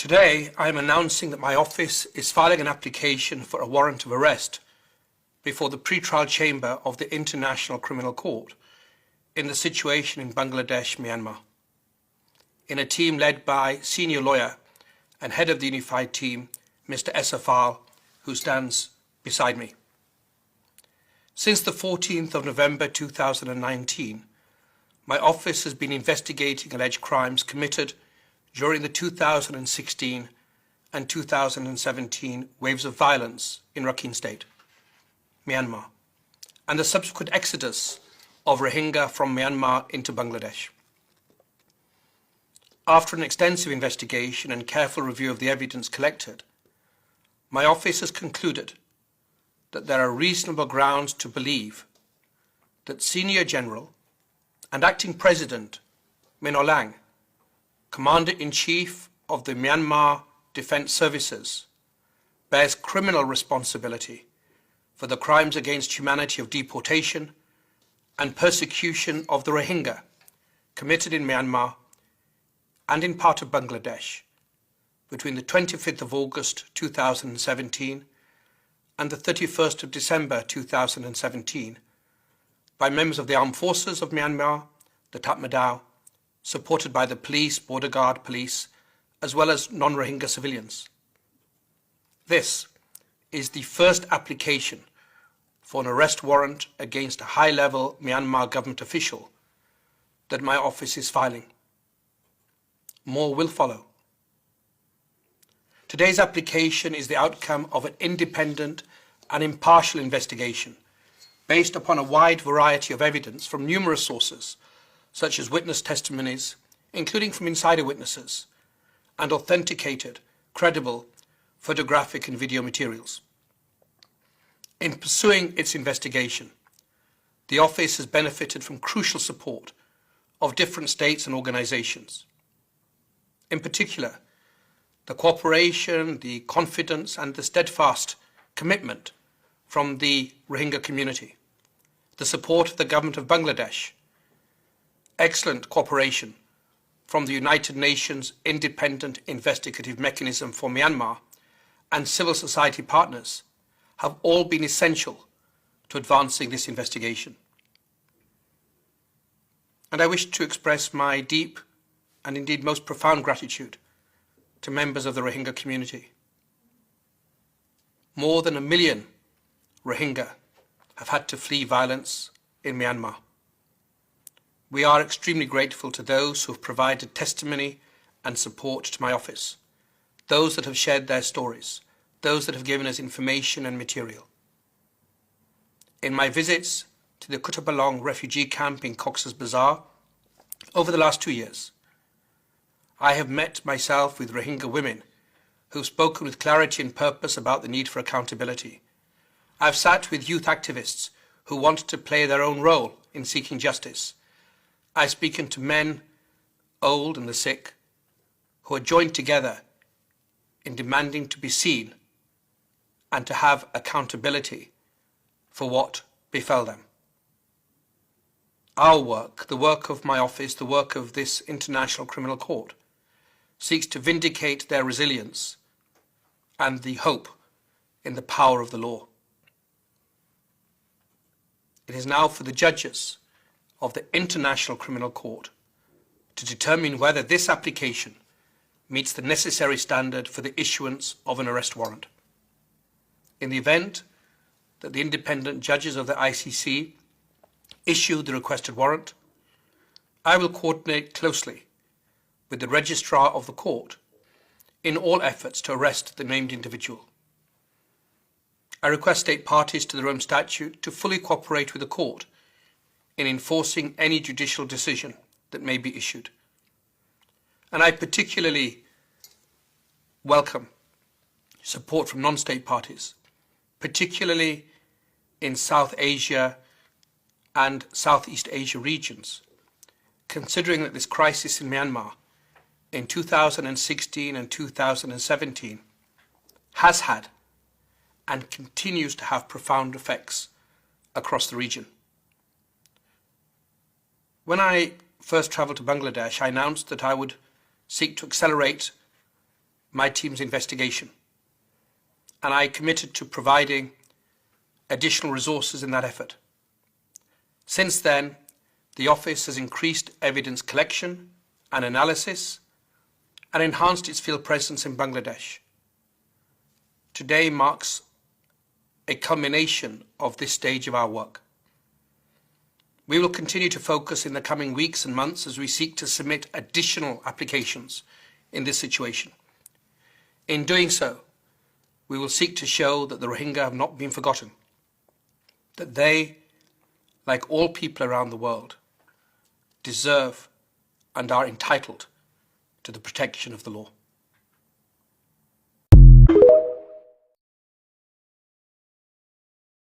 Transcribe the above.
Today, I am announcing that my office is filing an application for a warrant of arrest before the pre-trial chamber of the International Criminal Court in the situation in Bangladesh, Myanmar, in a team led by senior lawyer and head of the unified team, Mr. Esafal, who stands beside me. Since the 14th of November 2019, my office has been investigating alleged crimes committed during the 2016 and 2017 waves of violence in Rakhine State, Myanmar, and the subsequent exodus of Rohingya from Myanmar into Bangladesh. After an extensive investigation and careful review of the evidence collected, my office has concluded that there are reasonable grounds to believe that Senior General and Acting President Min Aung Hlaing, Commander-in-Chief of the Myanmar Defence Services, bears criminal responsibility for the crimes against humanity of deportation and persecution of the Rohingya committed in Myanmar and in part of Bangladesh between the 25th of August 2017 and the 31st of December 2017 by members of the Armed Forces of Myanmar, the Tatmadaw, supported by the police, border guard police, as well as non-Rohingya civilians. This is the first application for an arrest warrant against a high-level Myanmar government official that my office is filing. More will follow. Today's application is the outcome of an independent and impartial investigation based upon a wide variety of evidence from numerous sources, such as witness testimonies, including from insider witnesses, and authenticated, credible photographic and video materials. In pursuing its investigation, the office has benefited from crucial support of different states and organizations. In particular, the cooperation, the confidence, and the steadfast commitment from the Rohingya community, the support of the government of Bangladesh, excellent cooperation from the United Nations Independent Investigative Mechanism for Myanmar, and civil society partners have all been essential to advancing this investigation. And I wish to express my deep and indeed most profound gratitude to members of the Rohingya community. More than 1 million Rohingya have had to flee violence in Myanmar. We are extremely grateful to those who have provided testimony and support to my office, those that have shared their stories, those that have given us information and material. In my visits to the Kutupalong refugee camp in Cox's Bazar over the last 2 years, I have met myself with Rohingya women who have spoken with clarity and purpose about the need for accountability. I've sat with youth activists who want to play their own role in seeking justice. I've spoken to men, old and the sick, who are joined together in demanding to be seen and to have accountability for what befell them. Our work, the work of my office, the work of this International Criminal Court, seeks to vindicate their resilience and the hope in the power of the law. It is now for the judges of the International Criminal Court to determine whether this application meets the necessary standard for the issuance of an arrest warrant. In the event that the independent judges of the ICC issue the requested warrant, I will coordinate closely with the registrar of the court in all efforts to arrest the named individual. I request state parties to the Rome Statute to fully cooperate with the court in enforcing any judicial decision that may be issued. And I particularly welcome support from non-state parties, particularly in South Asia and Southeast Asia regions, considering that this crisis in Myanmar in 2016 and 2017 has had and continues to have profound effects across the region. When I first travelled to Bangladesh, I announced that I would seek to accelerate my team's investigation, and I committed to providing additional resources in that effort. Since then, the Office has increased evidence collection and analysis and enhanced its field presence in Bangladesh. Today marks a culmination of this stage of our work. We will continue to focus in the coming weeks and months as we seek to submit additional applications in this situation. In doing so, we will seek to show that the Rohingya have not been forgotten, that they, like all people around the world, deserve and are entitled to the protection of the law.